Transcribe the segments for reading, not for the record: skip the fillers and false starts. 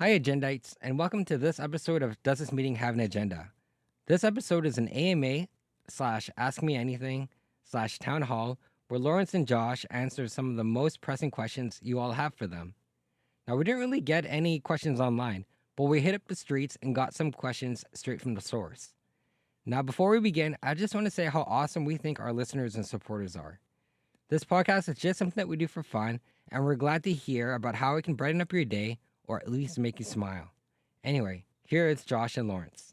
Hi, Agendites, and welcome to this episode of Does This Meeting Have an Agenda? This episode is an AMA / Ask Me Anything / Town Hall where Lawrence and Josh answer some of the most pressing questions you all have for them. Now, we didn't really get any questions online, but we hit up the streets and got some questions straight from the source. Now, before we begin, I just want to say how awesome we think our listeners and supporters are. This podcast is just something that we do for fun, and we're glad to hear about how it can brighten up your day or at least make you smile. Anyway, here it's Josh and Lawrence.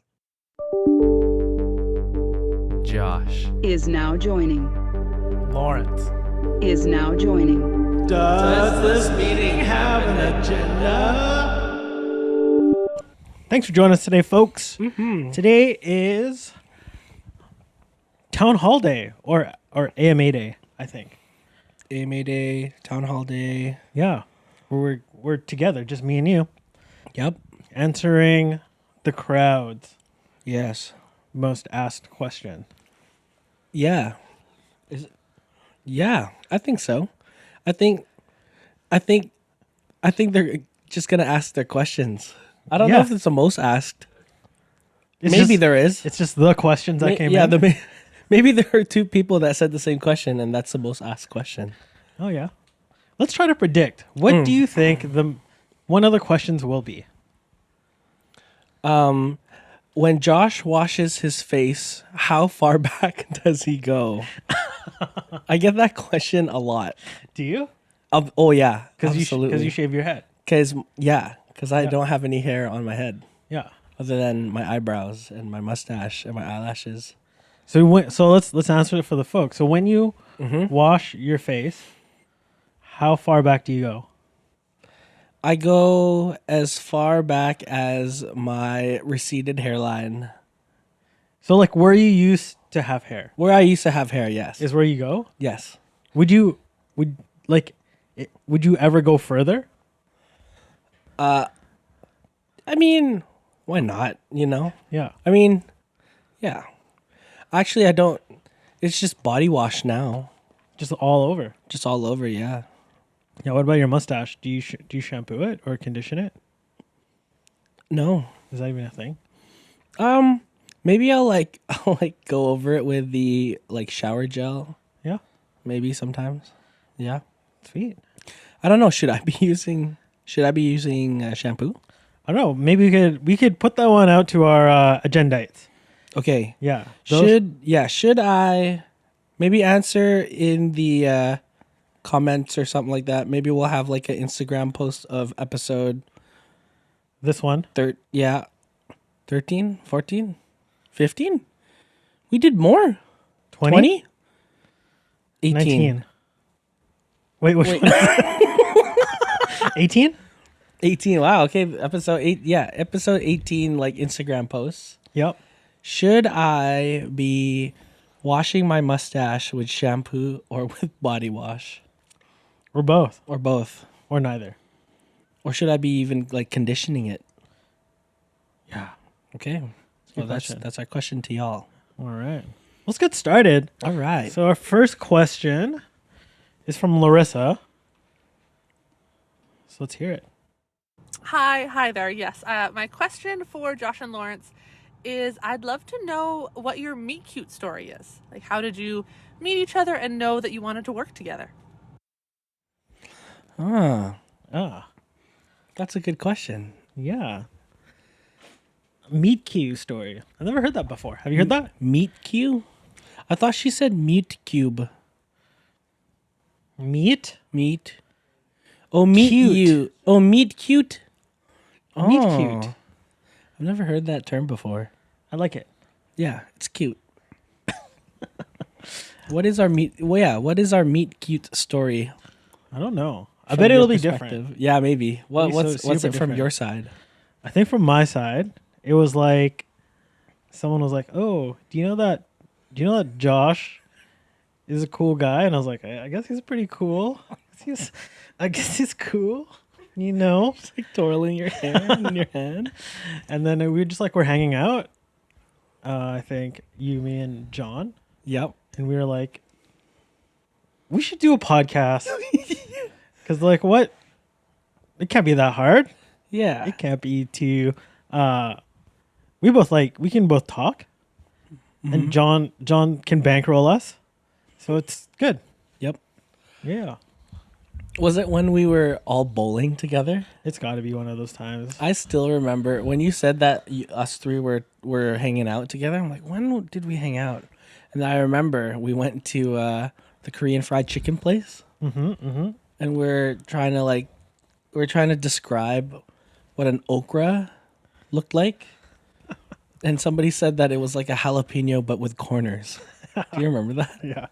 Josh is now joining. Lawrence Is now joining. Does this meeting have an agenda? Thanks for joining us today, folks. Today is Town Hall Day or AMA Day, I think. AMA Day, Town Hall Day. Yeah, we're together, just me and you, Yep. answering the crowd's Yes. most asked question. Yeah. Yeah, I think so. I think they're just gonna ask their questions. I don't know Yeah. if it's the most asked. It's Maybe just- there is. It's just the questions that came yeah, in. maybe there are two people that said the same question, and that's the most asked question. Oh yeah. Let's try to predict. What do you think the one of the questions will be? When Josh washes his face, how far back does he go? I get that question a lot. Do you? Oh yeah, Because absolutely. you shave your head. Because I don't have any hair on my head Yeah. other than my eyebrows and my mustache and my eyelashes. So let's answer it for the folks. So when you wash your face, how far back do you go? I go as far back as my receded hairline. So like where you used to have hair Where I used to have hair, yes. is where you go. Yes. Would you ever go further? I mean, why not, you know? Yeah. I mean, yeah. Actually, I don't. It's just body wash now. Just all over. Just all over, yeah. Yeah. What about your mustache? Do you shampoo it or condition it? No. Is that even a thing? Maybe I'll go over it with the shower gel. Yeah. Maybe sometimes. Yeah. Sweet. I don't know. Should I be using shampoo? I don't know. Maybe we could put that one out to our Agendites. Okay. Yeah. Should I maybe answer in the comments or something like that? Maybe we'll have like an Instagram post of episode This one. 13, 14, 15? We did more. 20? 18. 19. Wait, which one? 18? 18. Wow. Okay. Episode 8. Yeah. Episode 18, Instagram posts. Yep. Should I be washing my mustache with shampoo or with body wash? Or both. Or both? Or neither. Or should I be even conditioning it? Yeah. Okay. So good question. that's our question to y'all. All right. Let's get started. All right. So our first question is from Larissa. So let's hear it. Hi there. Yes, my question for Josh and Lawrence is I'd love to know what your meet cute story is. Like, how did you meet each other and know that you wanted to work together? That's a good question. Yeah. Meet cute story. I've never heard that before. Have you heard that? Meet cube? I thought she said mute cube. Meet? Meet. Oh, meet Cute. you. Oh, meet cute. Meet Oh. cute. I've never heard that term before. I like it. Yeah, it's cute. What is our meet? Well, yeah, what is our meet cute story? I don't know. I from bet your it'll be perspective? different. Yeah, maybe. Maybe What's super it from different. your side? I think from my side, it was like someone was like, "Oh, do you know that Josh is a cool guy?" And I was like, "I guess he's pretty cool. I guess he's cool, you know." It's like twirling your hair in your hand. And then we just we're hanging out. I think you, me, and John, Yep. and we were like, "We should do a podcast." Because what? It can't be that hard. Yeah. It can't be too. We can both talk, and John can bankroll us, so it's good. Yep. Yeah, Was it when we were all bowling together? it's got to be one of those times. I still remember when you said that us three were hanging out together. I'm like, when did we hang out? And I remember we went to the Korean fried chicken place, and we're trying to describe what an okra looked like. And somebody said that it was like a jalapeno but with corners. Do you remember that? Yeah.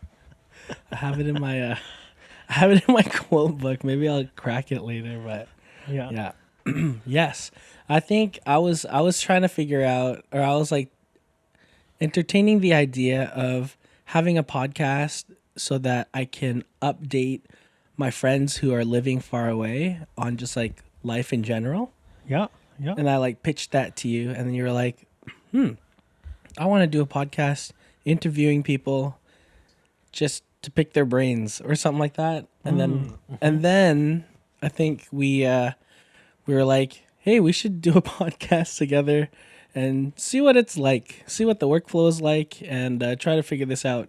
I have it in my quote book. Maybe I'll crack it later, but Yeah. yeah. Yes. I think I was trying to figure out, or I was like entertaining the idea of having a podcast so that I can update my friends who are living far away on just like life in general. Yeah. Yeah. And I like pitched that to you, and then you were like, I want to do a podcast interviewing people just to pick their brains or something like that. And then I think we were like, hey, we should do a podcast together and see what it's like, see what the workflow is like, and try to figure this out.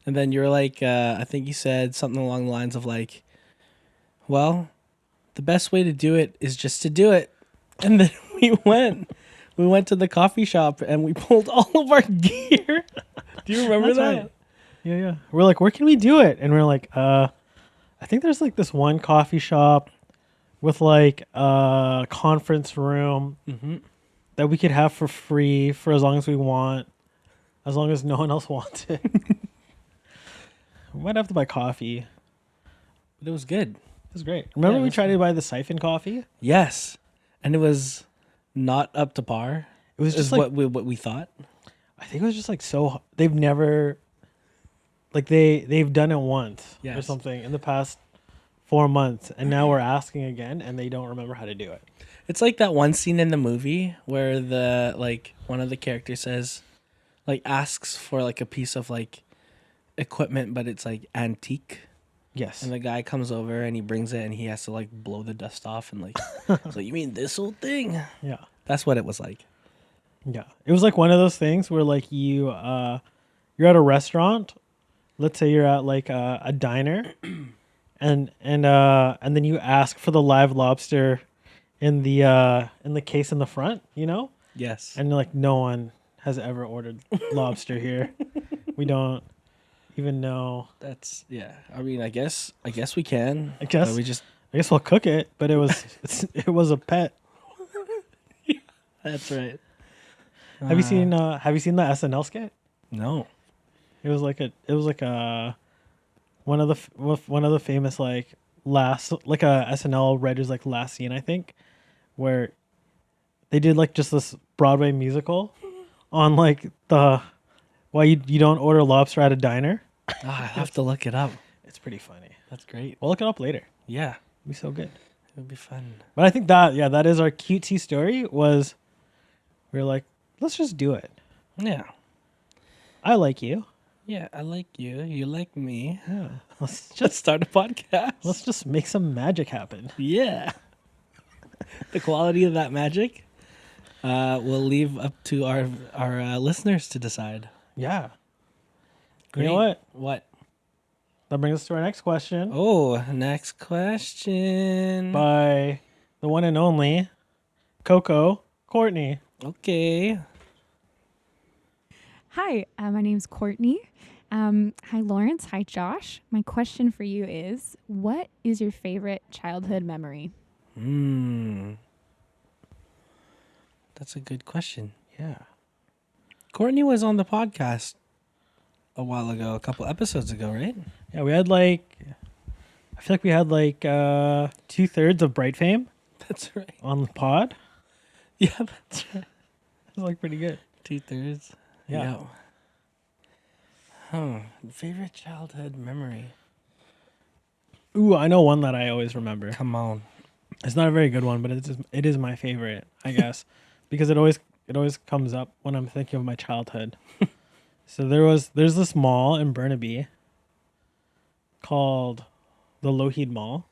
And then you're like, I think you said something along the lines of like, well, the best way to do it is just to do it. And then we went to the coffee shop and we pulled all of our gear. Do you remember That's that? right. Yeah. We're like, where can we do it? And we're like, I think there's like this one coffee shop with like a conference room that we could have for free for as long as we want, as long as no one else wants it. We might have to buy coffee. But it was good. It was great. Remember it we was tried to buy the siphon coffee? Yes. And it was not up to par. It was just is like, what we thought. I think it was just like so, they've never, like they've done it once or Yes. something in the past 4 months, and now we're asking again and they don't remember how to do it. It's like that one scene in the movie where the like one of the characters says, like asks for like a piece of like equipment, but it's like antique. Yes. And the guy comes over and he brings it and he has to like blow the dust off and like, so you mean this old thing? Yeah. That's what it was like. Yeah. It was like one of those things where like you're at a restaurant. Let's say you're at like a diner and then you ask for the live lobster in the case in the front, you know? Yes. And like no one has ever ordered lobster here. We don't even know. That's yeah. I mean, I guess we can. I guess But we just I guess we'll cook it, but it was a pet. that's right. Have you seen the SNL skit? No. It was like one of the famous like last like a SNL writer's like last scene, I think, where they did like just this Broadway musical on like the why you don't order lobster at a diner. I have to look it up. It's pretty funny. That's great. We'll look it up later. Yeah. It'll be so good. It would be fun. But I think that is our cutesy story. Was we were like, let's just do it. Yeah. I like you. Yeah, I like you. You like me. Yeah. Let's Just start a podcast. let's just make some magic happen. Yeah. The quality of that magic, we'll leave up to our listeners to decide. Yeah. Great. You know what? What? That brings us to our next question Oh, next question. by the one and only Coco Courtney. Okay. Hi, my name's Courtney. Hi, Lawrence. Hi, Josh. My question for you is, what is your favorite childhood memory? That's a good question. Yeah. Courtney was on the podcast a while ago, a couple episodes ago, right? Yeah, we had like, I feel like we had like 2/3 of Bright Fame That's right. on the pod. Yeah, that's right. It was like pretty good. 2/3. Yeah. Huh. Favorite childhood memory. Ooh, I know one that I always remember. Come on. It's not a very good one, but it is my favorite, I guess, because it always comes up when I'm thinking of my childhood. So there's this mall in Burnaby called the Lougheed Mall,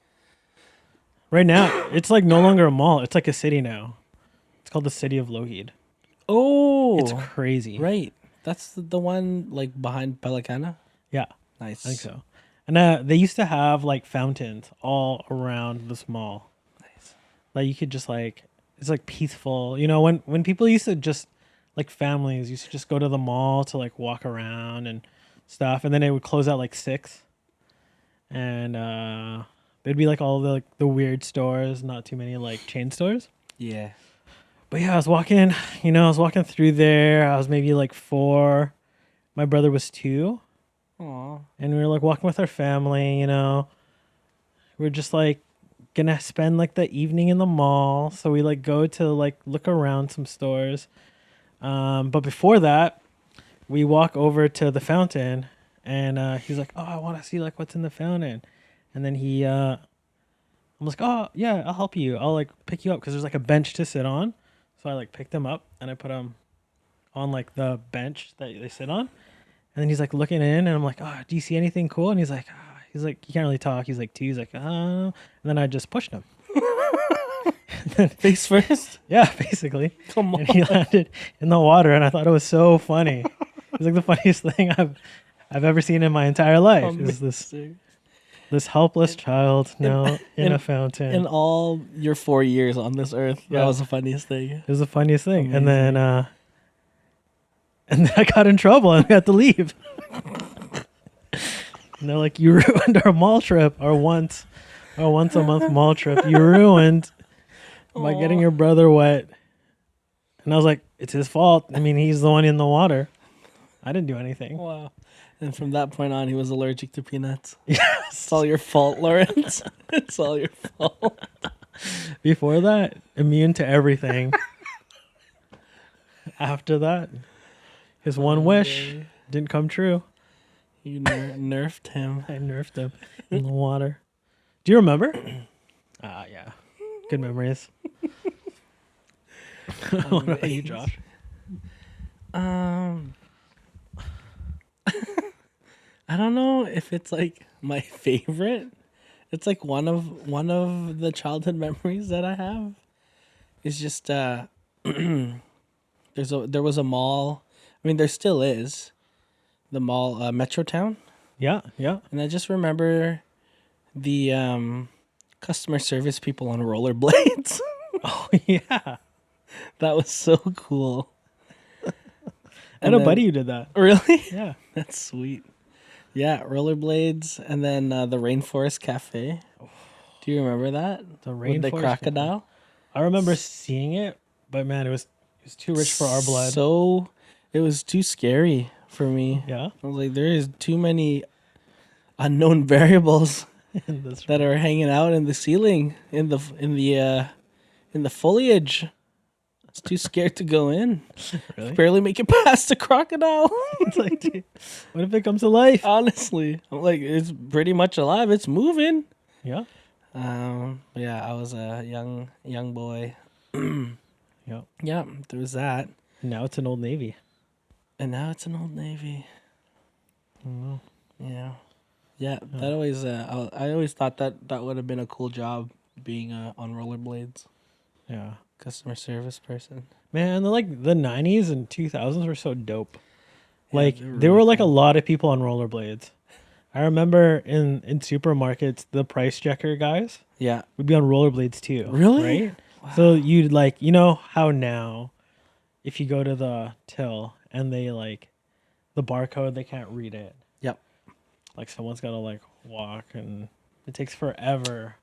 Right now, it's like no longer a mall. It's like a city now. It's called the City of Lougheed. Oh, It's crazy. right. That's the one like behind Pelicana. Yeah, Nice. I think so. And they used to have like fountains all around this mall. Nice. Like you could just like, it's like peaceful. You know, when people used to just, like families used to just go to the mall to like walk around and stuff. And then it would close at like 6. And there'd be like all the weird stores, not too many like chain stores. Yeah. But yeah, I was walking through there. I was maybe like 4. My brother was 2. Aw. And we were like walking with our family, you know. We're just like gonna spend like the evening in the mall. So we like go to like look around some stores. But before that, we walk over to the fountain and he's like, "Oh, I want to see like what's in the fountain." And then I'm like, "Oh, yeah, I'll help you. I'll like pick you up because there's like a bench to sit on." So I like picked him up and I put him on like the bench that they sit on. And then he's like looking in and I'm like, "Oh, do you see anything cool?" And he's like, he can't really talk. He's like 2. He's like, "Oh." And then I just pushed him. Face first. Yeah, basically. Come on. And he landed in the water and I thought it was so funny. It was like the funniest thing I've ever seen in my entire life. Is this helpless child now in a fountain. In all your 4 years on this earth, Yeah. that was the funniest thing. It was the funniest thing. Amazing. And then I got in trouble and we had to leave. And they're like, "You ruined our mall trip, our once a month mall trip. You ruined by getting your brother wet." And I was like, "It's his fault. I mean, he's the one in the water. I didn't do anything." Wow. And from that point on, he was allergic to peanuts. Yes. It's all your fault, Lawrence. It's all your fault. Before that, immune to everything. After that, his one wish didn't come true. You nerfed him. I nerfed him in the water. Do you remember? Yeah. Good memories. What about you, Josh? I don't know if it's like my favorite. It's like one of the childhood memories that I have. It's just there was a mall. I mean, there still is the mall, Metrotown, Yeah, yeah. and I just remember the customer service people on rollerblades. Oh, yeah. That was so cool. I had And a then- buddy who did that. Really? Yeah. That's sweet. Yeah, rollerblades, and then the Rainforest Cafe. Do you remember that? The With the Rainforest crocodile. I remember seeing it, but man, it was too rich for our blood. So it was too scary for me. Yeah. I was like, there is too many unknown variables That's that are hanging out in the ceiling in the foliage. It's too scared to go in. really. Barely make it past the crocodile. It's like, dude, what if it comes to life? Honestly, I'm like, it's pretty much alive. It's moving. Yeah. Yeah, I was a young boy. Yeah. Yeah, there was that, Now it's an Old Navy. and now it's an Old Navy. Mm-hmm. Yeah, yeah. That always, I always thought that would have been a cool job, being on rollerblades, Yeah. customer service person. Man, the 90s and 2000s were so dope. Yeah, Like they were there really were like cool. a lot of people on rollerblades. I remember in supermarkets, the price checker guys Yeah, would be on rollerblades too. Really? Right? So you'd like, you know how now if you go to the till and they like the barcode, they can't read it. Yep. Like someone's got to like walk and it takes forever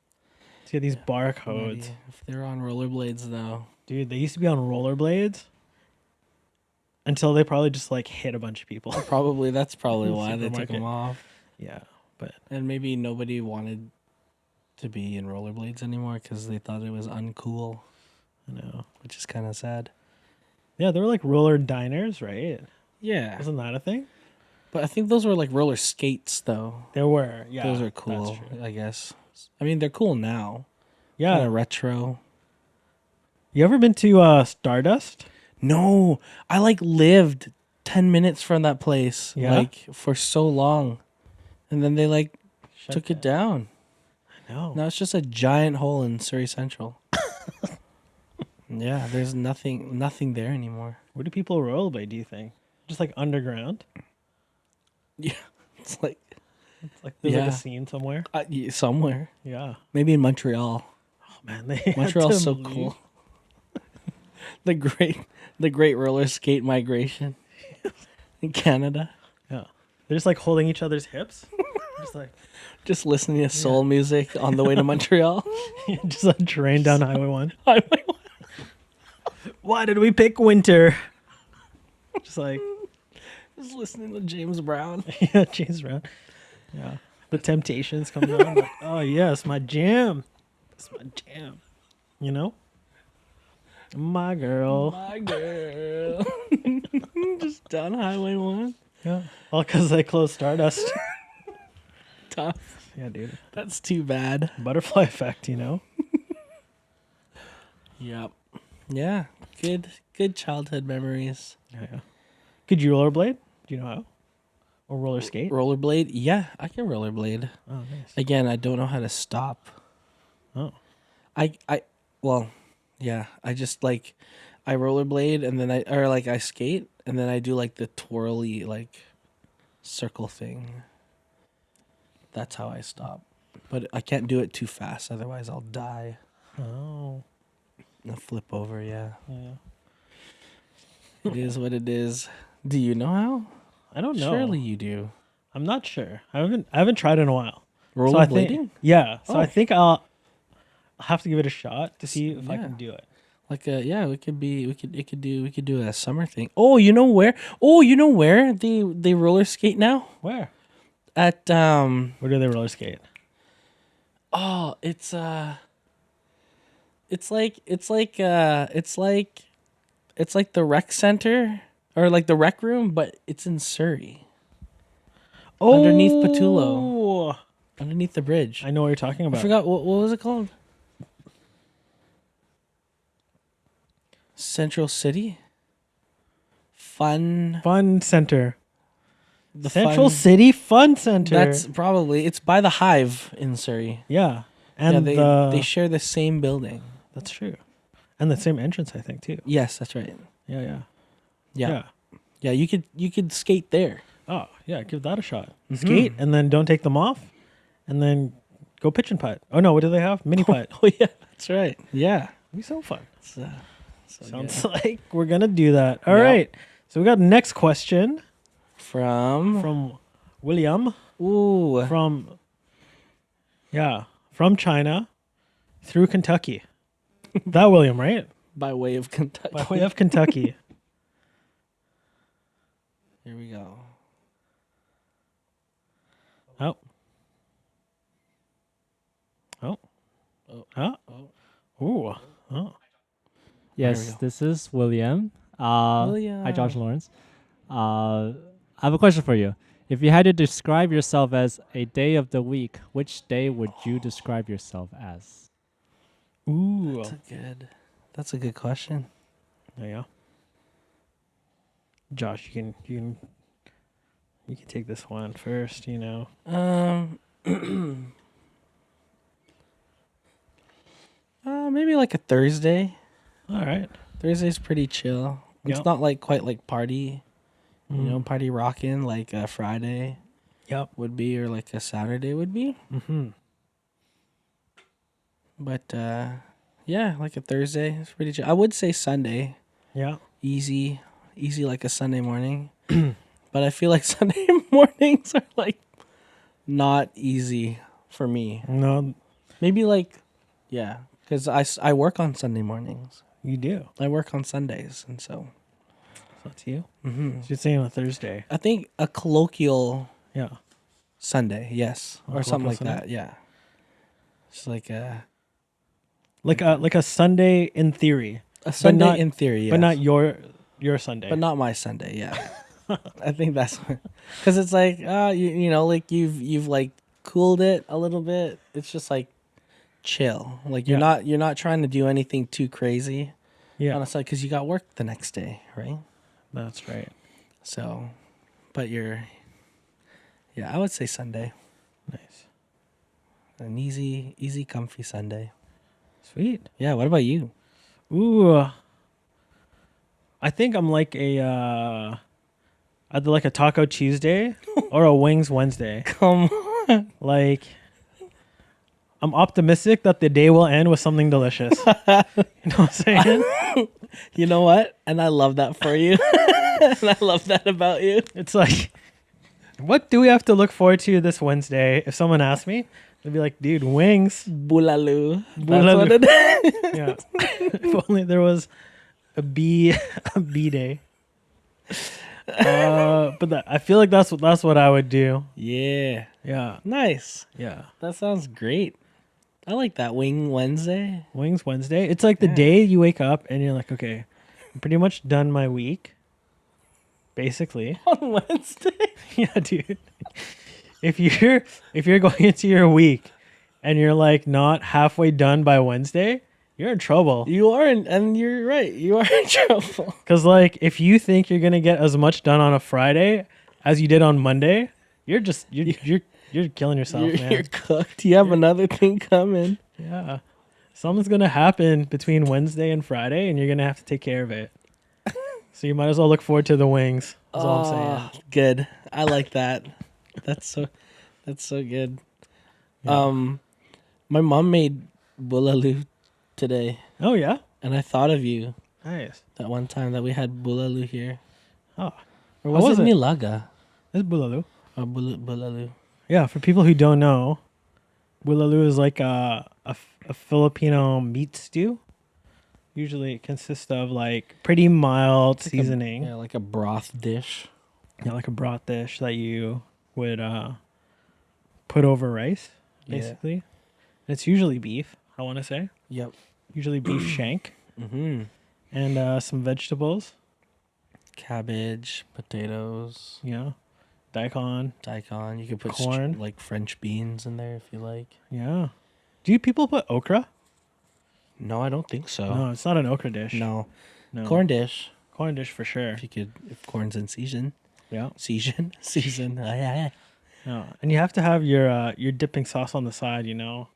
to get these barcodes. Maybe if they're on rollerblades though. Dude, they used to be on rollerblades until they probably just like hit a bunch of people. That's probably why they took Supermarket. them off. Yeah, but And maybe nobody wanted to be in rollerblades anymore because they thought it was uncool, I know. which is kind of sad. Yeah, there were like roller diners, right? Yeah, Wasn't that a thing? but I think those were like roller skates though. There were. Yeah, Those are that's cool, true. I guess. I mean, they're cool now. Yeah. Kind of retro. You ever been to Stardust? No, I like lived 10 minutes from that place, Yeah? like for so long, and then they like Shut took it down. No. No, it's just a giant hole in Surrey Central. Yeah, there's nothing there anymore. Where do people rollerblade, do you think? Just like underground? Yeah, it's like It's like there's like Yeah. a scene somewhere. Somewhere, Yeah. maybe in Montreal. Oh man, they had Montreal's to so leave. cool. the great roller skate migration in Canada. Yeah. They're just like holding each other's hips. Just like Just listening to soul music on the way to Montreal. just a train down Highway 1. Highway Why did we pick winter? Just like Just listening to James Brown. yeah, James Brown. Yeah. The Temptations come down. Like, oh yes, my jam. It's my jam. You know? My girl. My girl. Just down Highway 1. Yeah. All because they closed Stardust. Tough. Yeah, dude. That's too bad. Butterfly effect, you know? Yep. Yeah. Good childhood memories. Yeah. Could you rollerblade? Do you know how? Or roller skate? Rollerblade? Yeah, I can rollerblade. Oh, nice. Again, I don't know how to stop. Oh. Well, yeah, I just like I rollerblade and then I skate and then I do like the twirly like circle thing. That's how I stop. But I can't do it too fast, otherwise I'll die. Oh. I'll flip over, yeah. Yeah. It is what it is. Do you know how? I don't know. Surely you do. I'm not sure. I haven't tried in a while. Rollerblading? So I think, yeah. So Oh. I think I'll have to give it a shot to see if I Yeah. can do it. Like we could do a summer thing. Oh, you know where? They roller skate now? Where? At Where do they roller skate? oh, it's like the rec center or like the rec room, but it's in Surrey. Underneath Patullo. Underneath the bridge. I know what you're talking I about. forgot what was it called? Central City? Fun. Fun Center. The Central fun, City Fun Center. That's probably it's by the Hive in Surrey. yeah. And they share the same building. that's true. And the same entrance, I think, too. Yes, that's right. Yeah. Yeah, you could skate there. Oh, yeah. Give that a shot. Mhm. Skate and then don't take them off, and then go pitch and putt. Oh no, what do they have? Mini putt. Oh yeah, that's right. Yeah. It'd be so fun. So Sounds like we're gonna do that. All Yep. right. So we got next question from from William ooh from China through Kentucky. That William, right? by way of Kentucky. By way of Kentucky. Here we go. Oh. Oh. Huh? Ooh. Oh. There we Yes, go. this is William. William. Hi, Josh Lawrence. I have a question for you. If you had to describe yourself as a day of the week, which day would you describe yourself as? Ooh. That's a good question. Yeah. Josh, you can take this one first, you know. Maybe like a Thursday. All right. Thursday's pretty chill. It's Yep. not like quite like party, party rocking like a Friday Yep. would be or like a Saturday would be. Mm-hmm. But yeah, like a Thursday, it's pretty chill. I would say Sunday, Yeah. easy like a Sunday morning. But I feel like Sunday mornings are like not easy for me. No, Maybe like, yeah, because I work on Sunday mornings. you do. I work on Sundays, and so So that's you. mm-hmm. So you're saying a Thursday. I think a colloquial Yeah. Sunday, yes, A or something like colloquial that. Yeah, it's like a Like a Sunday in theory, Sunday not- in theory, yes. but not your Sunday. but not my Sunday. Yeah, I think that's because it's like you know like you've like cooled it a little bit. It's just like chill. Like you're not trying to do anything too crazy. Yeah. On a Sunday because you got work the next day, right? That's right. So, but I would say Sunday. Nice. An easy, comfy Sunday. Sweet. Yeah. What about you? Ooh. I think I'm like either like a Taco Tuesday or a Wings Wednesday. Come on. Like, I'm optimistic that the day will end with something delicious. You know what I'm saying? You know what? And I love that for you. And I love that about you. It's like, what do we have to look forward to this Wednesday? If someone asked me, I'd be like, dude, wings. Boolaloo. That's Boolaloo. what it is. Yeah. If only there was a bee day. But I feel like that's what I would do. Yeah. Yeah. Nice. Yeah. That sounds great. I like that Wing Wednesday. Wings Wednesday. It's like the day you wake up and you're like, okay, I'm pretty much done my week. Basically. On Wednesday? Yeah, dude. If you're going into your week and you're like not halfway done by Wednesday, you're in trouble. You are, and you're right. You are in trouble. Because like if you think you're gonna get as much done on a Friday as you did on Monday, you're killing yourself, man. You're cooked. You have another thing coming. Yeah. Something's gonna happen between Wednesday and Friday, and you're gonna have to take care of it. So you might as well look forward to the wings. That's all I'm saying. Good. I like that. That's so good. Yeah. My mom made boolaloo today, Oh yeah. and I thought of you Nice. that one time that we had boolaloo here. Oh. Or How was was it it? Nilaga? It's boolaloo. Or boolaloo? Yeah. For people who don't know, boolaloo is like a Filipino meat stew. Usually it consists of like pretty mild seasoning. Yeah, like a broth dish. Yeah, like a broth dish that you would put over rice, Yeah. basically. It's usually beef, I want to say. Yep. Usually beef shank Mm-hmm. and some vegetables. Cabbage, potatoes, Yeah. Daikon. daikon. You could put Corn. like French beans in there if you like. Yeah. Do people put okra? No, I don't think so. No, it's not an okra dish. No. No. Corn dish. Corn dish for sure. If corn's in season. Yeah. Season. Yeah. And you have to have your dipping sauce on the side, you know.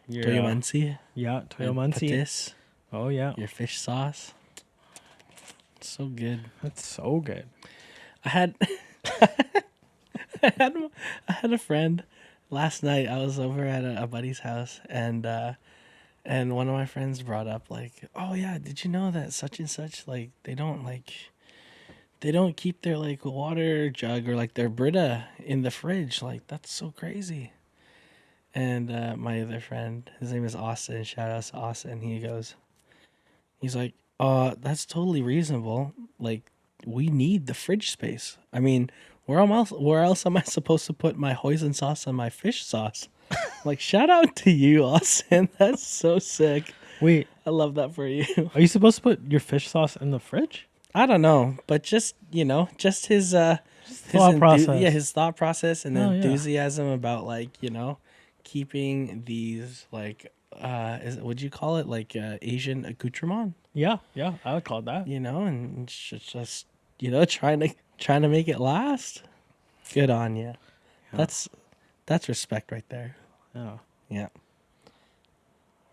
Your, Toyomansi. yeah, and toyomansi. patis, Oh yeah. your fish sauce. It's so good. That's so good. I had I had a friend last night. I was over at a buddy's house, and one of my friends brought up like, "Oh yeah, did you know that such and such like they don't keep their like water jug or like their Brita in the fridge? Like that's so crazy." And my other friend, his name is Austin. Shout out to Austin. He's like, that's totally reasonable. Like, we need the fridge space. I mean, where else am I supposed to put my hoisin sauce and my fish sauce? Like, shout out to you, Austin. That's so sick. Wait, I love that for you. are you supposed to put your fish sauce in the fridge? I don't know, but just his thought process. Yeah, his thought process and Oh, yeah. enthusiasm about like keeping these like would you call it like Asian accoutrement? Yeah, I would call it that. And just trying to make it last. Good on you. Yeah. That's respect right there. Oh. Yeah.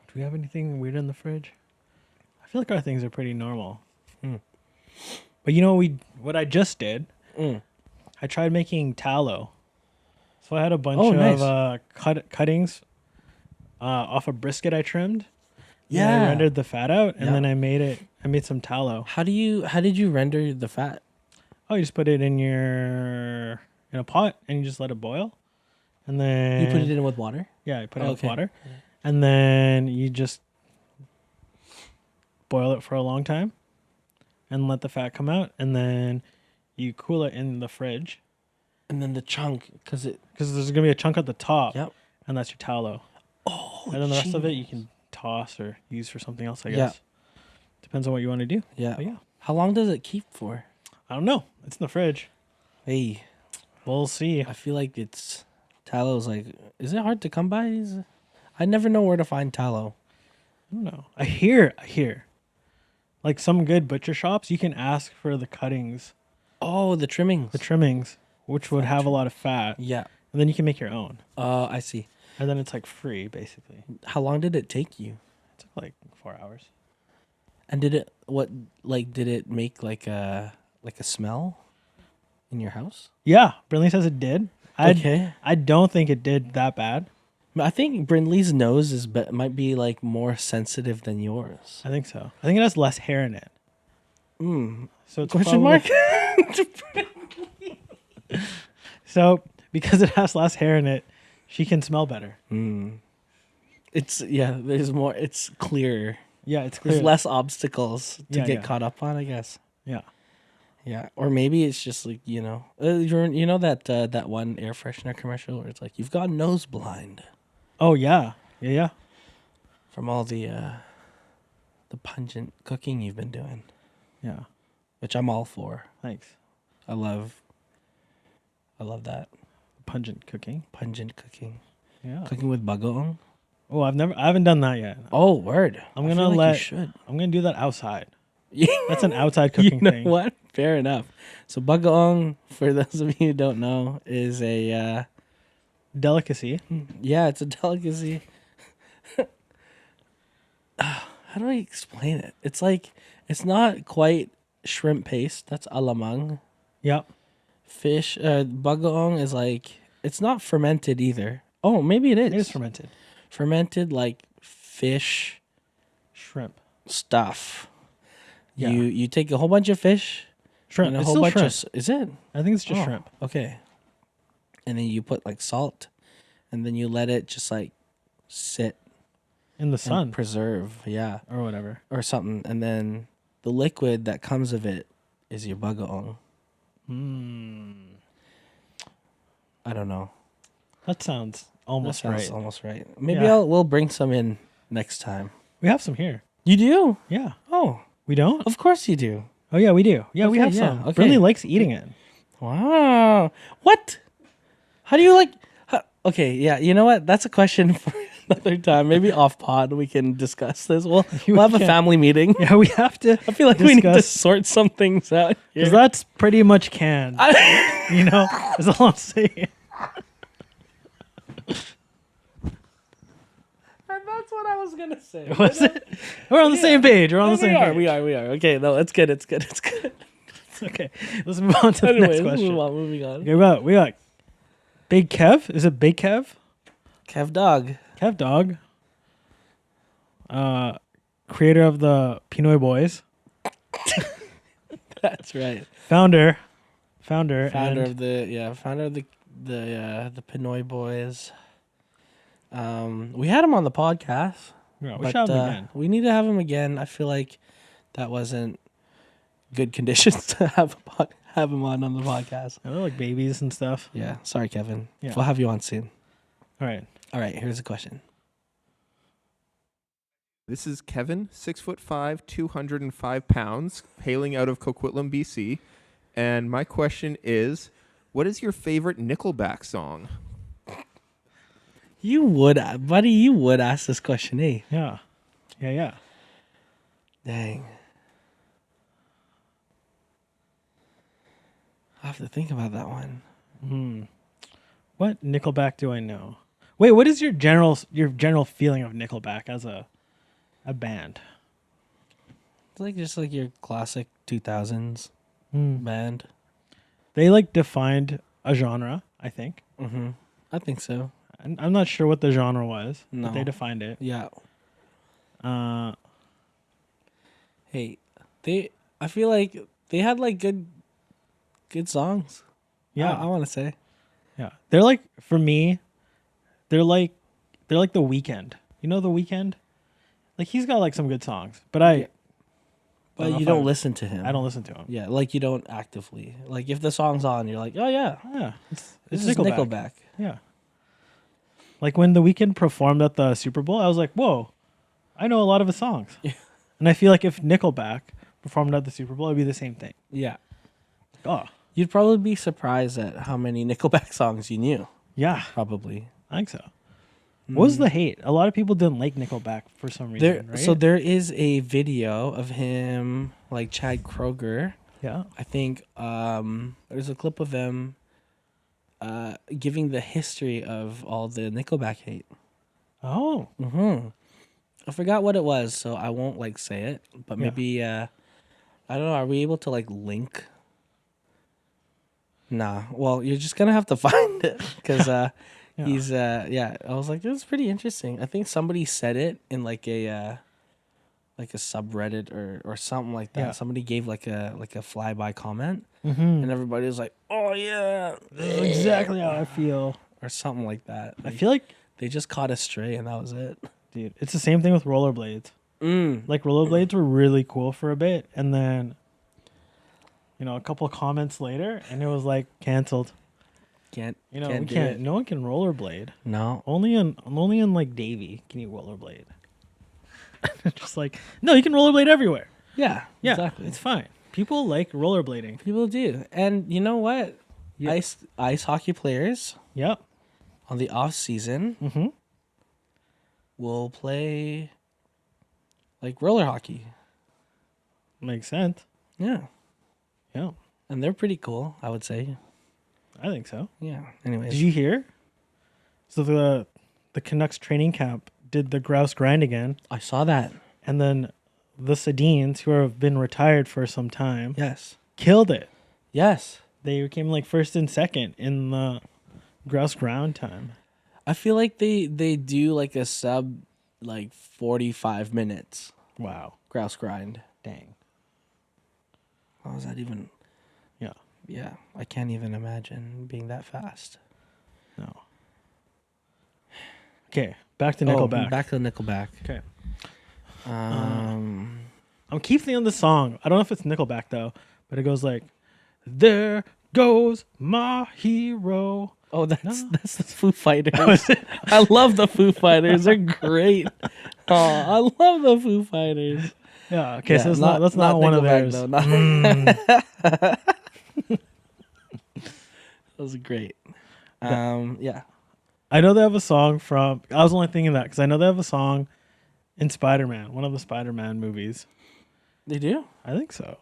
Do we have anything weird in the fridge? I feel like our things are pretty normal. But you know what I just did? I tried making tallow. So I had a bunch of cuttings off a brisket I trimmed. And I rendered the fat out, and then I made some tallow. How did you render the fat? Oh, you just put it in a pot, and you just let it boil. And then You put it in with water? Yeah, I put it with Okay. water. And then you just boil it for a long time and let the fat come out. And then you cool it in the fridge. And then the chunk, because Because there's going to be a chunk at the top. Yep. And that's your tallow. Oh, And then the rest of it you jeez. can toss or use for something else, I Yeah. guess. Depends on what you want to do. Yeah. But yeah. How long does it keep for? I don't know. It's in the fridge. Hey, We'll see. I feel like tallow's like, is it hard to come by? I never know where to find tallow. I don't know. I hear. Like some good butcher shops, you can ask for the cuttings, Oh, the trimmings. the trimmings, which would have a lot of fat. Yeah. And then you can make your own. I see. And then it's like free, basically. How long did it take you? It took like 4 hours. And did it make like a smell in your house? Yeah, Brinley says it did. Okay. I don't think it did that bad. I think Brindley's nose might be like more sensitive than yours. I think so. I think it has less hair in it. So it's Question probably- mark? So because it has less hair in it, she can smell better. There's more. It's clearer. Yeah, it's clear. There's less obstacles to Yeah, get yeah. caught up on, I guess. Yeah. Yeah, or maybe it's just like you know that one air freshener commercial where it's like you've got nose blind Oh yeah. Yeah. from all the pungent cooking you've been doing, Yeah. which I'm all for. Thanks. I love that Pungent cooking. pungent cooking, Yeah. cooking with bagoong. Oh, I haven't done that yet. Oh, word! I'm I gonna feel like let- you should. I'm gonna do that outside. Yeah. That's an outside cooking You know thing. what? Fair enough. So bagoong, for those of you who don't know, is a Delicacy. it's a delicacy. How do I explain it? It's like it's not quite shrimp paste. That's alamang. Yep. Fish. Bagoong is like it's not fermented either. Oh, maybe it is. It is fermented. Fermented like fish Shrimp. stuff. Yeah. You take a whole bunch of fish. Shrimp. And a It's whole still bunch shrimp. of is it? I think it's just Oh, shrimp. Okay. And then you put like salt, and then you let it just like sit In the and sun preserve, yeah, or whatever. or something. And then the liquid that comes of it is your bagoong. I don't know. That sounds almost That sounds right. almost right. Maybe Yeah. we'll bring some in next time. We have some here. You do? Yeah. Oh, We don't? of course you do. Oh yeah, we do. Yeah, we Okay, have yeah, some. okay. Brinley likes eating it. Wow. What? How do you like? Okay, yeah. You know what? That's a question for another time. Maybe off pod we can discuss this. We'll have a can. family meeting. Yeah, we have to. I feel like we need to discuss- sort some things out here. Because that's pretty much canned. You know, is all I'm saying. That's what I was gonna say. Was it? We're on the same page. We're on the same page. We are. Okay, no, it's good. It's good. Okay, let's move on to the Anyway, next let's question. moving on. Okay, we got Big Kev. Is it Big Kev? Kev Dog. Kev Dog. Creator of the Pinoy Boys. That's right. Founder Founder and of the Pinoy Boys. We had him on the podcast. Yeah, we But should have him again. we need to have him again. I feel like that wasn't good conditions to have him on the podcast. They're like babies and stuff. Yeah, sorry, Kevin. Yeah. We'll have you on soon. All right. All right, here's a question. This is Kevin, 6'5", 205 pounds, hailing out of Coquitlam, BC. And my question is, what is your favorite Nickelback song? You would ask this question, eh? Yeah. Yeah. Dang. I have to think about that one. What Nickelback do I know? Wait, what is your general feeling of Nickelback as a band? It's like just like your classic 2000s band. They like defined a genre, I think. I think so. I'm not sure what the genre was, No. but they defined it. Yeah. Uh, I feel like they had like good songs. yeah, I want to say. yeah. They're like, for me, they're like The Weeknd. You know The Weeknd? Like he's got like some good songs, but I But don't know you if don't I- listen to him. I don't listen to him. Yeah, like you don't actively. Like if the song's on, you're like, oh yeah, Yeah, it's this is Nickelback. Yeah. Like when The Weeknd performed at the Super Bowl, I was like, whoa, I know a lot of his songs. Yeah. And I feel like if Nickelback performed at the Super Bowl, it'd be the same thing. Yeah. Oh, You'd probably be surprised at how many Nickelback songs you knew. yeah, Probably. I think so. What was the hate? A lot of people didn't like Nickelback for some reason, There, right? so there is a video of him, like Chad Kroeger. yeah. I think there's a clip of him giving the history of all the Nickelback hate. Oh, I forgot what it was, so I won't like say it. But Yeah. maybe I don't know. Are we able to like link? Nah. Well, you're just gonna have to find it because he's yeah. I was like, this is pretty interesting. I think somebody said it in like a subreddit or something like that. Yeah. Somebody gave like a flyby comment, mm-hmm. and everybody was like, "Oh yeah, This is exactly how I feel. or something like that. I Like, feel like, they just caught a stray, and that was it. dude, it's the same thing with rollerblades. Like rollerblades were really cool for a bit, and then, a couple of comments later, and it was like canceled. Can't We do can't. it. No one can rollerblade. No. Only in like Davie can you rollerblade. Just like, no, you can rollerblade everywhere. Yeah. Yeah, Exactly. it's fine. People like rollerblading. People do, and you know what? Yeah. Ice hockey players Yep. on the off season Mm-hmm. will play like roller hockey. Makes sense. Yeah, Yeah, and they're pretty cool, I would say. I think so. Yeah. Anyways, Did you hear? So the Canucks training camp did the grouse grind again, I saw that. and then the Sedins, who have been retired for some time, Yes. killed it. Yes. They came like first and second in the grouse ground time. I feel like they do like a sub like 45 minutes Wow. grouse grind. Dang. How is that even? Yeah. Yeah, I can't even imagine being that fast. No. Okay, back to Nickelback. Back to Nickelback. Okay. Um, I'm keep thinking of the song. I don't know if it's Nickelback though, but it goes like, "There goes my hero." oh, that's the Foo Fighters. I love the Foo Fighters. They're great. Oh, I love the Foo Fighters. Yeah. Okay, Yeah, so that's not one of Nickelback, theirs. though, not- Mm. That was great. Yeah. I know they have a song from. I was only thinking that because I know they have a song in Spider-Man, one of the Spider-Man movies. They do? I think so.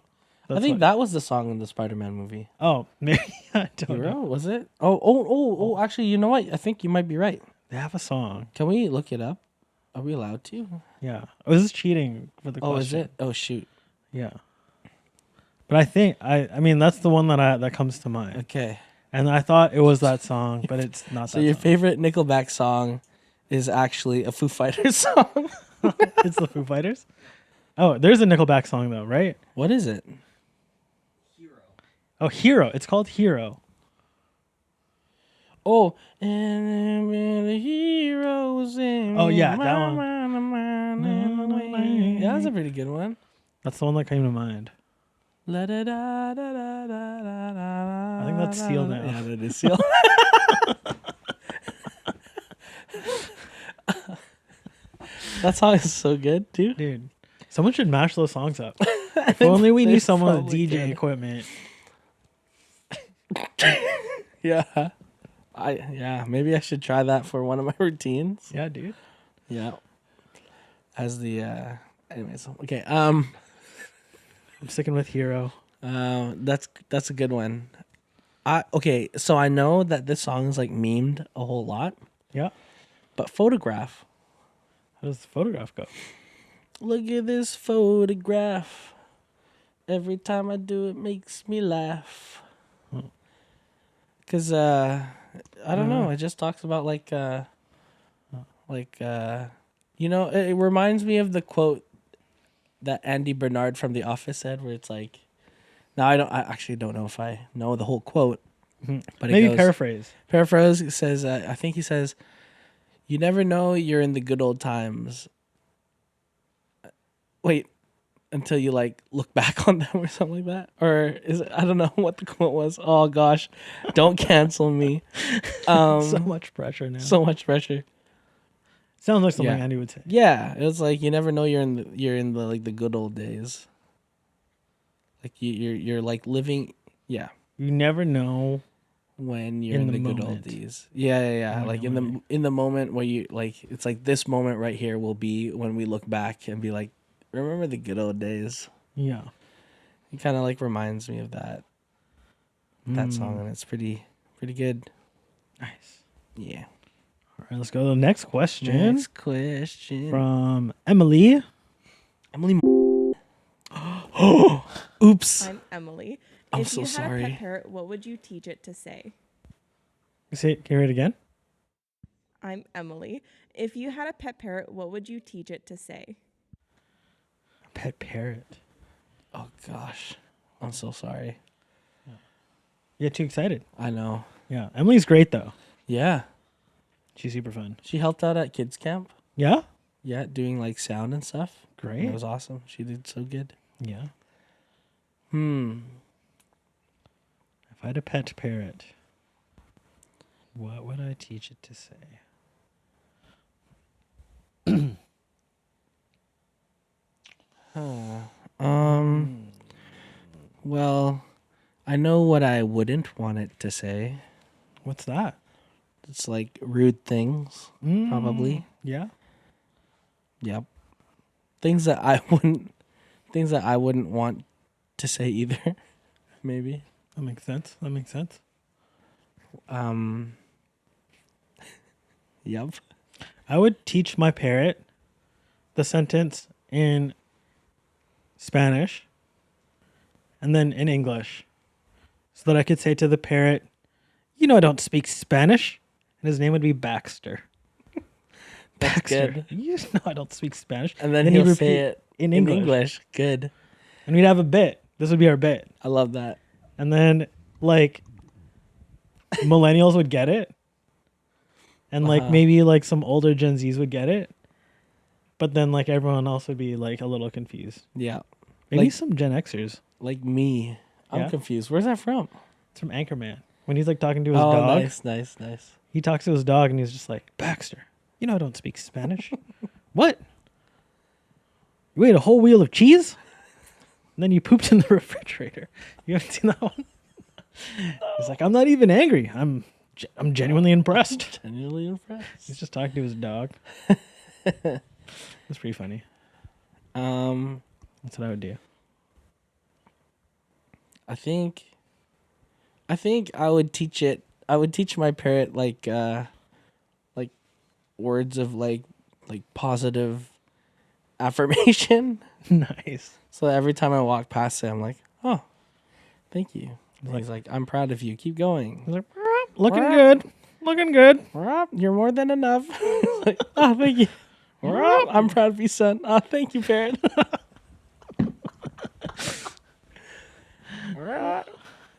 I That's think what- that was the song in the Spider-Man movie. Oh, maybe I don't Hero, know. was it? Oh, actually, you know what? I think you might be right. They have a song. Can we look it up? Are we allowed to? Yeah. Oh, this is cheating for the question. Oh, is it? Oh, shoot. Yeah. But I think I mean that's the one that comes to mind. Okay. And I thought it was that song, but it's not So that your song. favorite Nickelback song is actually a Foo Fighters song. It's the Foo Fighters? Oh, there's a Nickelback song though, right? What is it? Oh, Hero. It's called Hero. Oh, and the heroes in Oh, yeah, that one. Yeah, that's a pretty good one. That's the one that came to mind. I think that's Seal now. Yeah, that is Seal. That song is so good too. Dude, someone should mash those songs up. If only we knew They someone with probably DJ could. equipment. Yeah. Maybe I should try that for one of my routines. Yeah, dude. Yeah. As the anyways, okay. I'm sticking with Hero. That's a good one. Okay, so I know that this song is like memed a whole lot, Yeah. but Photograph. How does the photograph go? Look at this photograph. Every time I do it makes me laugh. Cause I don't know, it just talks about it reminds me of the quote that Andy Bernard from The Office said, where it's like, I actually don't know if I know the whole quote, but Maybe it goes, paraphrase. paraphrase. It says, I think he says, "You never know you're in the good old times. Wait, until you like look back on them," or something like that. Or is it, I don't know what the quote was. Oh gosh, don't cancel me. So much pressure now. So much pressure. Sounds like something Yeah. Andy would say. Yeah, it's like you never know you're in the like the good old days. Like you're like living, yeah, You never know. when you're In in the the good old moment. days. Yeah. Oh, Like no in the moment where you like, it's like this moment right here will be when we look back and be like, remember the good old days. Yeah. It kind of like reminds me of that song, and it's pretty good. Nice. Yeah. All right, let's go to the next question Next question. from Emily. Emily. Oops. I'm Emily. I'm If so you had a sorry. pet parrot, what would you teach it to say? Say it, can you read it again? I'm Emily. If you had a pet parrot, what would you teach it to say? Pet parrot. Oh gosh. I'm so sorry. You get too excited. I know. Yeah. Emily's great though. Yeah. She's super fun. She helped out at kids camp. Yeah? Yeah, doing like sound and stuff. Great. It was awesome. She did so good. Yeah. Hmm. If I had a pet parrot, what would I teach it to say? Well, I know what I wouldn't want it to say. What's that? It's like rude things, probably. Yeah. Yep. Things that I wouldn't want to say either. Maybe. That makes sense. That makes sense. Yep. I would teach my parrot the sentence in Spanish and then in English so that I could say to the parrot, "You know I don't speak Spanish." And his name would be Baxter. That's Baxter. good. You know I don't speak Spanish. And then he'd he'll repeat say it in in English. English. Good. And we'd have a bit. This would be our bit. I love that. And then, like, millennials would get it. And, like, maybe, like, some older Gen Zs would get it. But then, like, everyone else would be, like, a little confused. Yeah. Maybe Like- some Gen Xers. Like me. I'm Yeah? confused. Where's that from? It's from Anchorman. When he's, like, talking to his Oh, dog. nice. He talks to his dog, and he's just like, "Baxter, you know I don't speak Spanish." "What? You ate a whole wheel of cheese? And then you pooped in the refrigerator." You haven't seen that one? He's like, "I'm not even angry. I'm genuinely impressed." Genuinely impressed. He's just talking to his dog. It's pretty funny. That's what I would do. I think I would teach it. I would teach my parrot like words of like positive affirmation. Nice. So that every time I walk past it, I'm like, "Oh, thank you." And he's like, "I'm proud of you. Keep going. He's like, "Looking good. Looking good." You're more than enough." Like, "Oh, thank you." "I'm proud of you, son." "Oh, thank you, parrot."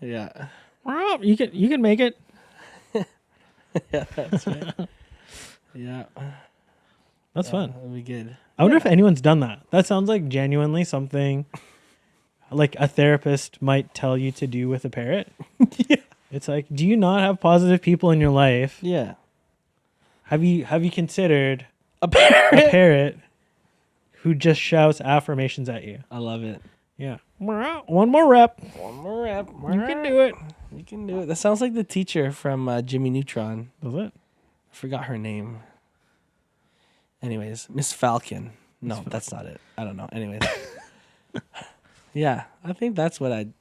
Yeah. You can make it. Yeah, that's right. Yeah. That's fun. That'd be good. I wonder if anyone's done that. That sounds like genuinely something like a therapist might tell you to do with a parrot. Yeah. It's like, do you not have positive people in your life? Yeah. Have you considered A parrot. a parrot who just shouts affirmations at you? I love it. Yeah. One more rep. One more rep. You can do it. You can do it. That sounds like the teacher from Jimmy Neutron. Does it? I forgot her name. Anyways, Miss Falcon. No, that's not it. I don't know. Anyways. Yeah, I think that's what I'd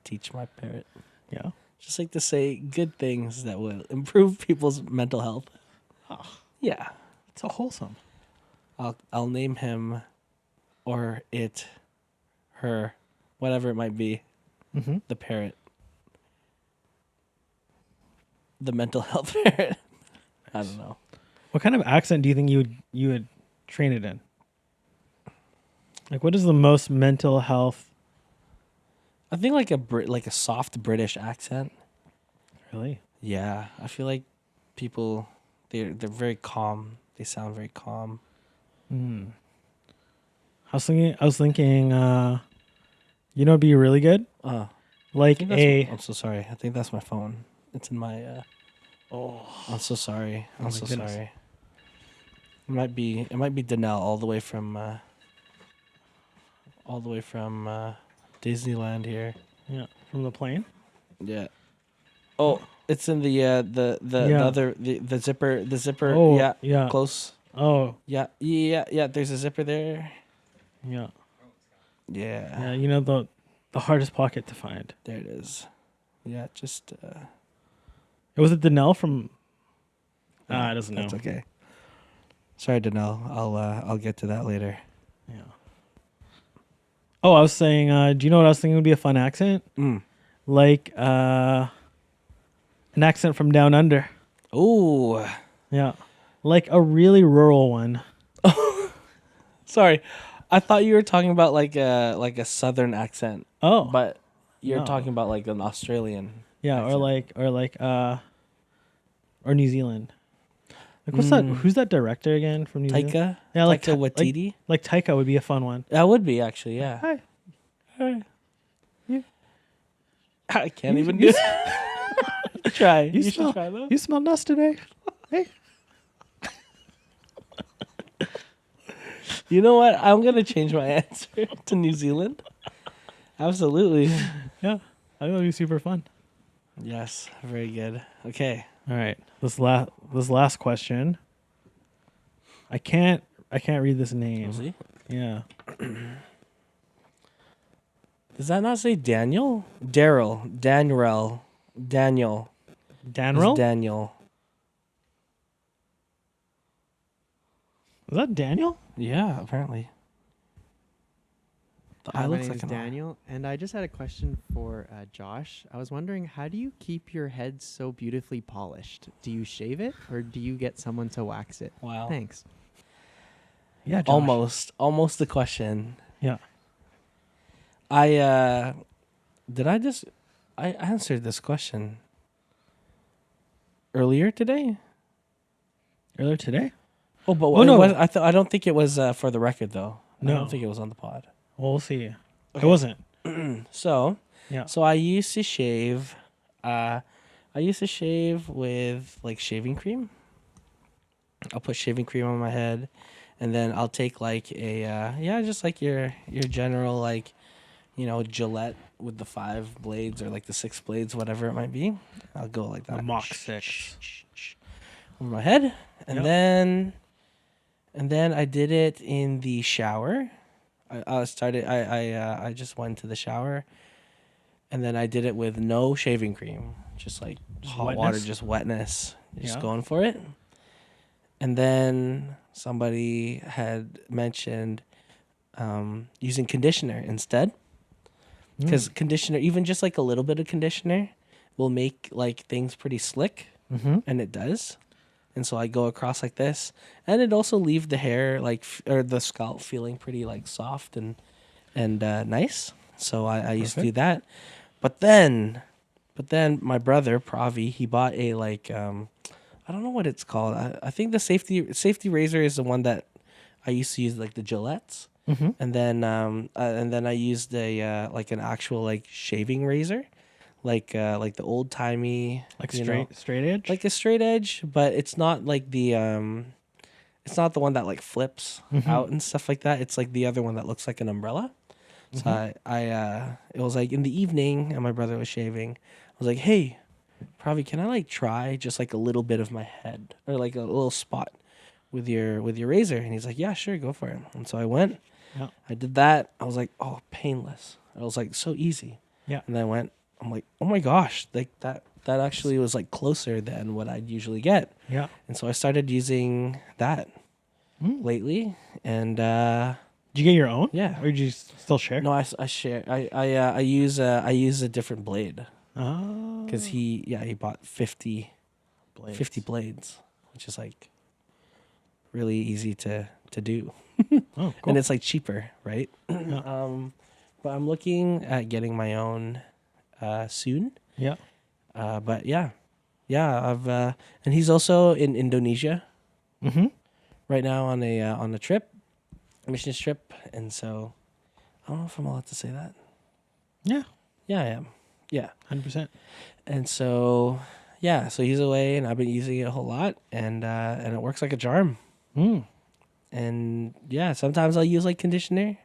teach my parrot. Yeah. Just like to say good things that will improve people's mental health. Oh, Yeah. it's so wholesome. I'll name him or it, her, whatever it might be, Mm-hmm. the parrot. The mental health parrot. I don't know. What kind of accent do you think you would train it in? Like, what is the most mental health? I think like a soft British accent. Really? Yeah, I feel like people they're very calm. They sound very calm. Hmm. I was thinking, you know, it'd be really good. I Like think that's a. I'm so sorry. I think that's my phone. It's in my. Oh. I'm so sorry. Oh I'm my so goodness. sorry. It might be Danelle all the way from Disneyland here. Yeah. From the plane. Yeah. Oh, it's in the Yeah. other the zipper. Oh, yeah. yeah. Close. Oh. Yeah. There's a zipper there. Yeah. Yeah. Yeah. You know the hardest pocket to find. There it is. Yeah. Just Was it Danelle from? It doesn't know. That's okay. Sorry, Danelle. I'll get to that later. Yeah. Oh, I was saying, do you know what I was thinking would be a fun accent? Like an accent from down under. Ooh. Yeah. Like a really rural one. Sorry. I thought you were talking about like a southern accent. Oh. But you're No. talking about like an Australian. Yeah, accent. or New Zealand. Like what's that? Who's that director again from New Zealand? Taika? Yeah, like Taika Waititi? Like Taika would be a fun one. That would be actually, yeah. Hi. I can't even do it. Try. You should smell, try though. You smell nice today. Hey. You know what? I'm gonna change my answer to New Zealand. Absolutely. Yeah. I think that'd be super fun. Yes. Very good. Okay. All right. This last question. I can't read this name. Rosie? Yeah. Does that not say Daniel? Daryl. Daniel. Daniel. Danrel? It's Daniel. Is that Daniel? Yeah, apparently. The eye Hi, my looks name like is an eye. Daniel, and I just had a question for Josh. I was wondering, how do you keep your head so beautifully polished? Do you shave it, or do you get someone to wax it? Wow. Thanks. Yeah, Josh. Almost the question. Yeah. I answered this question earlier today. Earlier today? Oh, but no. I don't think it was for the record though. I No. don't think it was on the pod. Well, we'll see. Okay. It wasn't. So, Yeah. So I used to shave. I used to shave with like shaving cream. I'll put shaving cream on my head, and then I'll take like a just like your general like, Gillette with the 5 blades or like the 6 blades, whatever it might be. I'll go like that. A Mach 6. Over my head, and Yep. then I did it in the shower. I just went to the shower, and then I did it with no shaving cream, just like hot water, wetness? just wetness, just Yeah. going for it. And then somebody had mentioned using conditioner instead, because conditioner, even just like a little bit of conditioner, will make like things pretty slick, and it does. And so I go across like this, and it also leave the hair or the scalp feeling pretty like soft and nice. So I used to do that, but then my brother Pravi, he bought a like I don't know what it's called. I think the safety razor is the one that I used to use, like the Gillettes, and then I used a like an actual like shaving razor. Like the old timey, Like straight edge? like a straight edge, but it's not like it's not the one that like flips out and stuff like that. It's like the other one that looks like an umbrella. So it was like in the evening, and my brother was shaving. I was like, hey, Pravi, can I like try just like a little bit of my head or like a little spot with your razor? And he's like, yeah, sure, go for it. And so I went. Yeah. I did that. I was like, oh, painless. I was like, so easy. Yeah. And then I went. I'm like, oh my gosh, like that actually was like closer than what I'd usually get. Yeah. And so I started using that lately. And Did you get your own? yeah. Or did you still share? No, I share. I use a different blade Oh. because he bought 50 Blades. 50 blades, which is like really easy to do. Oh, cool. And it's like cheaper, right? Yeah. But I'm looking at getting my own soon. Yeah. But yeah, I've and he's also in Indonesia right now on a trip, a mission trip, and so I don't know if I'm allowed to say that. Yeah. Yeah, I am. Yeah, 100%. and so so he's away, and I've been using it a whole lot, and it works like a charm. And yeah, sometimes I'll use like conditioner.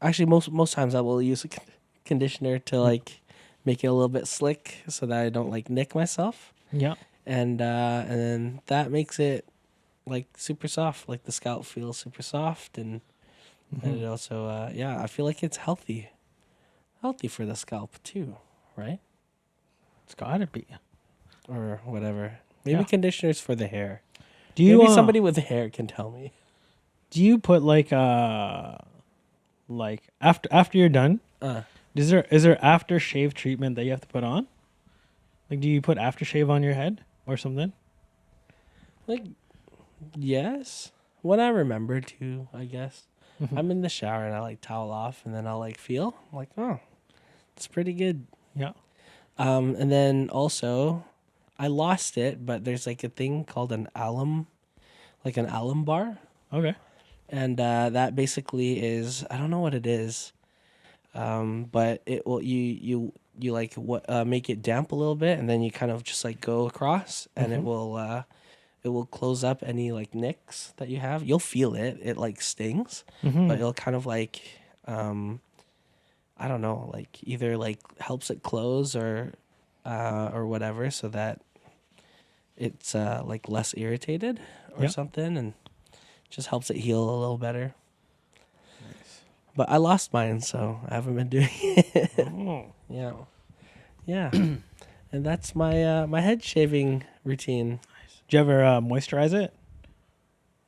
Actually, most times I will use a conditioner to like make it a little bit slick so that I don't like nick myself. Yeah. And then that makes it like super soft. Like the scalp feels super soft, and it also I feel like it's healthy for the scalp too, right? It's gotta be. or whatever. Maybe Yeah. conditioners for the hair. Do you Maybe somebody with hair can tell me. do you put like after you're done? Is there aftershave treatment that you have to put on? Like, do you put aftershave on your head or something? Like, yes. When I remember to, I guess. I'm in the shower and I like towel off and then I'll like feel. I'm like, oh, it's pretty good. Yeah. And then also, I lost it, but there's like a thing called an alum bar. Okay. And that basically is, I don't know what it is, but it will you like make it damp a little bit, and then you kind of just like go across, and it will close up any like nicks that you have. You'll feel it. It like stings, but it'll kind of like I don't know, like either like helps it close or whatever, so that it's like less irritated or something, and just helps it heal a little better. Nice. But I lost mine, so I haven't been doing it. Yeah. Yeah. And that's my my head shaving routine. Nice. Do you ever moisturize it?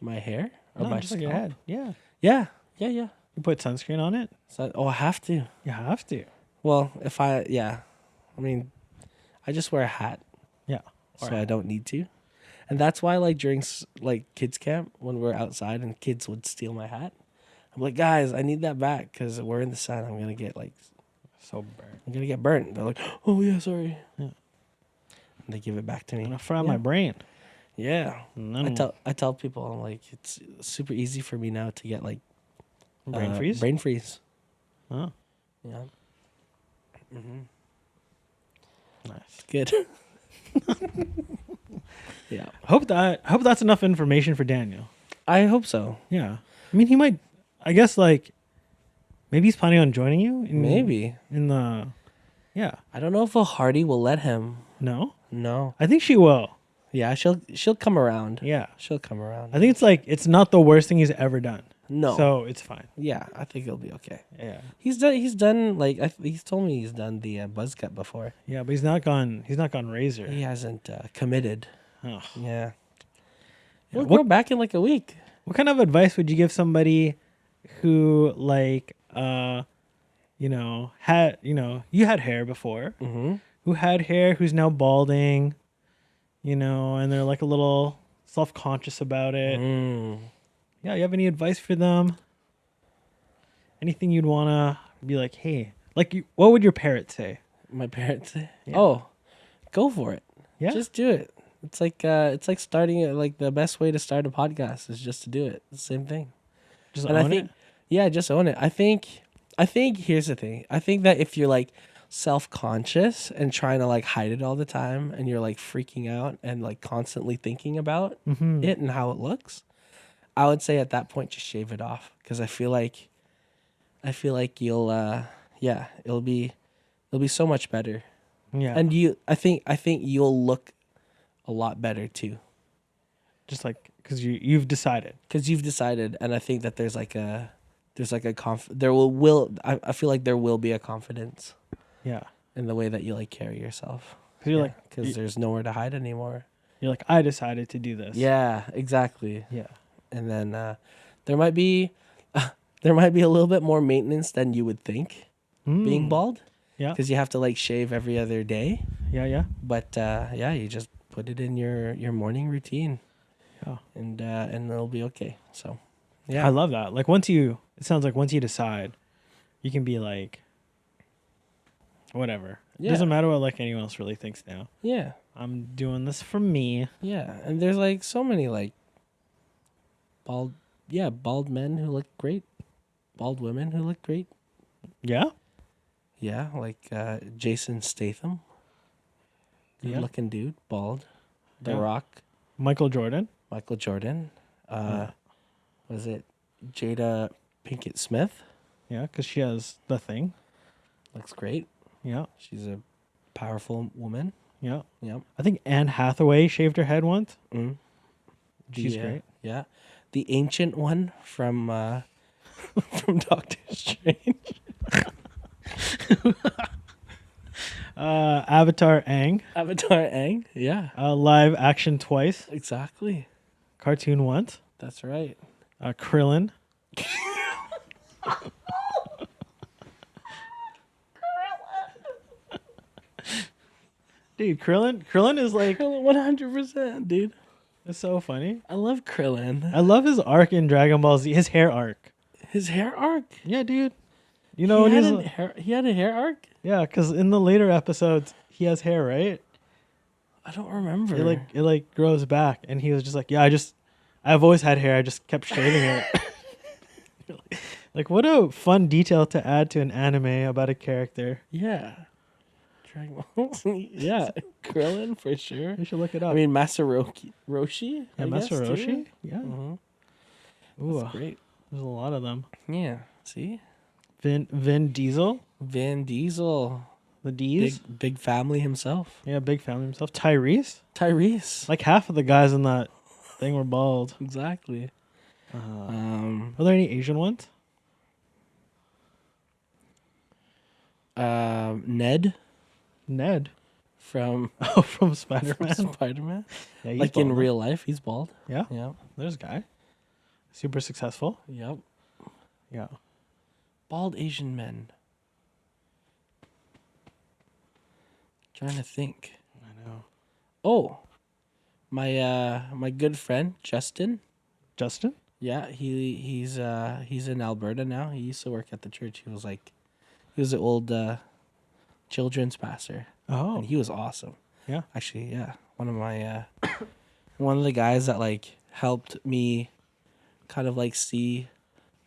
My hair? Or No, my just like your scalp? head. Yeah. Yeah. You put sunscreen on it? So, I have to. You have to. Well, I mean, I just wear a hat. Yeah. So I don't need to. And that's why, like, during, like, kids camp, when we're outside and kids would steal my hat, I'm like, guys, I need that back because we're in the sun. I'm going to get, like, so burnt. I'm going to get burnt. They're like, oh, yeah, sorry. Yeah. And they give it back to me. I'm going to fry my brain. Yeah. I tell people, I'm like, it's super easy for me now to get, like, brain freeze? Brain freeze. Oh. Yeah. Mm-hmm. Nice. Good. Yeah. Hope that's enough information for Daniel. I hope so. Yeah. I mean, he might, I guess, like, maybe he's planning on joining you. Maybe. Yeah. I don't know if Hardy will let him. No? No. I think she will. Yeah, she'll come around. Yeah. She'll come around. I think it's not the worst thing he's ever done. No. So it's fine. Yeah, I think it'll be okay. Yeah. He's done like he's told me he's done the buzz cut before. Yeah, but he's not gone razor. He hasn't committed. Oh. Yeah. We'll go back in like a week. What kind of advice would you give somebody who like you had hair before, who had hair, who's now balding, and they're like a little self-conscious about it. Yeah, you have any advice for them? Anything you'd want to be like, hey, like, what would your parrot say? My parrot say? Yeah. Oh, go for it. Yeah. Just do it. It's like starting it. Like the best way to start a podcast is just to do it. It's the same thing. Just and own I think, it? Yeah, just own it. I think here's the thing. I think that if you're like self-conscious and trying to like hide it all the time, and you're like freaking out and like constantly thinking about it and how it looks, I would say at that point just shave it off, because I feel like you'll it'll be so much better. Yeah. And I think you'll look a lot better too. Just like because you've decided. Because you've decided, and I think that I feel like there will be a confidence. Yeah. In the way that you like carry yourself. Because there's nowhere to hide anymore. You're like, I decided to do this. Yeah, exactly. Yeah. And then there might be a little bit more maintenance than you would think being bald. Yeah. Because you have to like shave every other day. Yeah. But you just put it in your morning routine. Yeah. And it'll be okay. So, yeah. I love that. Like it sounds like once you decide, you can be like, whatever. Yeah. It doesn't matter what like anyone else really thinks now. Yeah. I'm doing this for me. Yeah. And there's like so many like bald men who look great. Bald women who look great. Yeah? Yeah, like Jason Statham. Good looking dude, bald. The Rock. Michael Jordan. Was it Jada Pinkett Smith? Yeah, because she has the thing. Looks great. Yeah. She's a powerful woman. Yeah. Yep. I think Anne Hathaway shaved her head once. She's great. Yeah. The ancient one from Doctor Strange. Avatar Aang. Avatar Aang. Yeah, Live action twice. exactly. Cartoon once. That's right. Krillin. Dude, Krillin is like, 100%, dude. it's so funny. I love Krillin. I love his arc in Dragon Ball Z, his hair arc. His hair arc. Yeah, dude. You know, when He had a hair arc. yeah, because in the later episodes, he has hair, right? I don't remember. It like grows back, and he was just like, yeah, I've always had hair. I just kept shaving it. Like, what a fun detail to add to an anime about a character. Yeah. Dragon Ball. Yeah, Krillin for sure. You should look it up. I mean, Roshi. yeah, Master Roshi. Yeah. Mm-hmm. Ooh, That's great. there's a lot of them. Yeah. See, Vin Diesel, Vin Diesel, the D's. big family himself. Yeah, big family himself. Tyrese. Like half of the guys in that thing were bald. Exactly. Are there any Asian ones? Ned Ned. from Oh, from Spider-Man. Spider-Man. Yeah, he's Like in bald. real life, he's bald. Yeah, Yep. there's a guy. Super successful. Yep. Yeah. Bald Asian men. Trying to think. I know. Oh, my good friend Justin. Justin? Yeah, he's in Alberta now. He used to work at the church. He was the old children's pastor, Oh. and he was awesome. Yeah. Actually, yeah, one of my one of the guys that like helped me kind of like see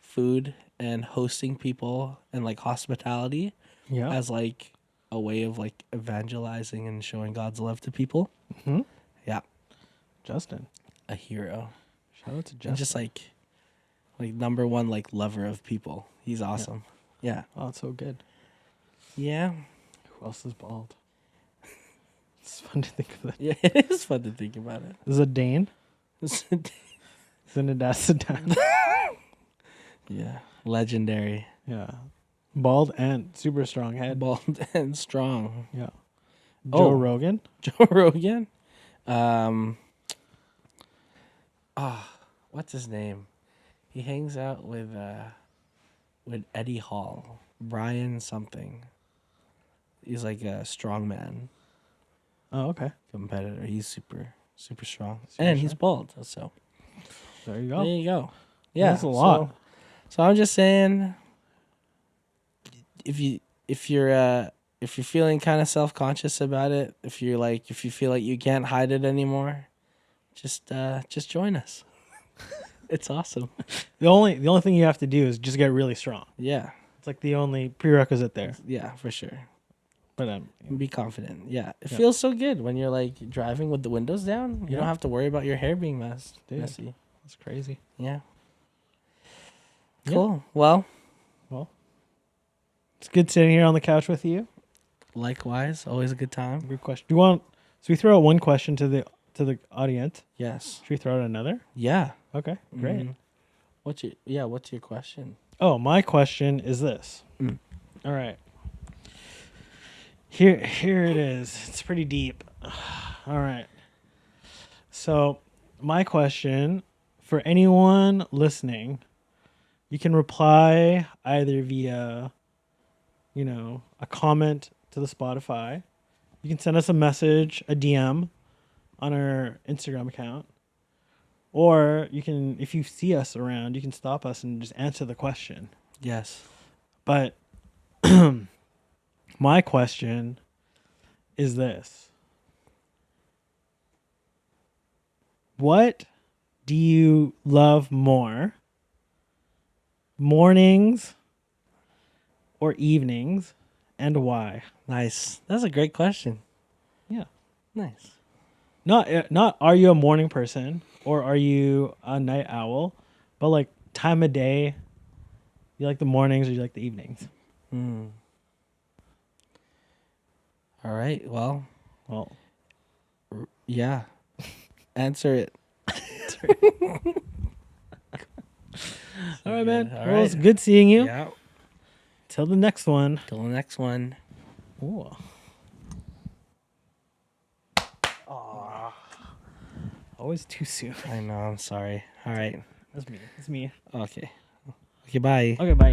food and hosting people and like hospitality Yeah. as like a way of like evangelizing and showing God's love to people. Hmm? Yeah, Justin. a hero. Shout out to Justin. And just like number one like lover of people. He's awesome. Yeah. Oh, it's so good. Yeah. Who else is bald? It's fun to think of that. Yeah, it is fun to think about it. Is it Dane? Zinedine. Yeah. Legendary. Yeah. Bald and super strong head. Bald and strong. Yeah. Oh. Joe Rogan. Joe Rogan. What's his name? He hangs out with Eddie Hall. Brian something. He's like a strong man Oh, okay. competitor. He's super strong. Super and he's strong. bald, so There you there go. you go. Yeah. That's a lot. So I'm just saying if you're feeling kind of self-conscious about it, if you feel like you can't hide it anymore, just join us. It's awesome. The only thing you have to do is just get really strong. Yeah. It's like the only prerequisite there. Yeah, for sure. But Be confident. Yeah. It Yeah. feels so good when you're like driving with the windows down. You Yeah. don't have to worry about your hair being Dude. messy. that's crazy. Yeah. Yeah. Cool. Well, It's good sitting here on the couch with you. likewise, always a good time. Good question. Do you want? So we throw out one question to the audience. Yes. Should we throw out another? Yeah. Okay, great. Mhm. What's your question? Oh, my question is this. Mm. All right. Here it is. It's pretty deep. All right. So, my question for anyone listening, you can reply either via, a comment to the Spotify. You can send us a message, a DM on our Instagram account. Or you can, if you see us around, you can stop us and just answer the question. Yes. But my question is this. What do you love more? Mornings or evenings, and why? Nice. That's a great question. Yeah. Nice. Not are you a morning person or are you a night owl, but like time of day, you like the mornings or you like the evenings? Mm. All right. Well, yeah. Answer it. All right, man. All Well, it's right. good seeing you. Yeah. Till the next one. Till the next one. Ooh. always too soon. I know. I'm sorry. All right. That's me. It's me. Okay. Okay. Bye. Okay, bye.